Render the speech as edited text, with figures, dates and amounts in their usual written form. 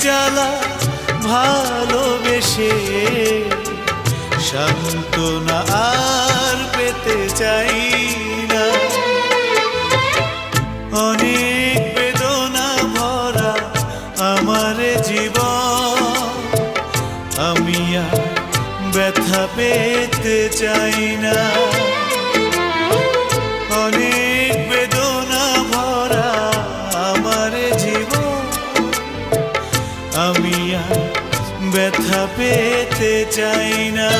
জ্বালা ভালোবেসে সান্ত্বনা আর পেতে চাই না। অনেক বেদনা ভরা আমার জীবন, আমি আর ব্যথা পেতে চাই না। অনেক বেদনা ভরা আমার জীবন, আমি আর ব্যথা পেতে চাই না।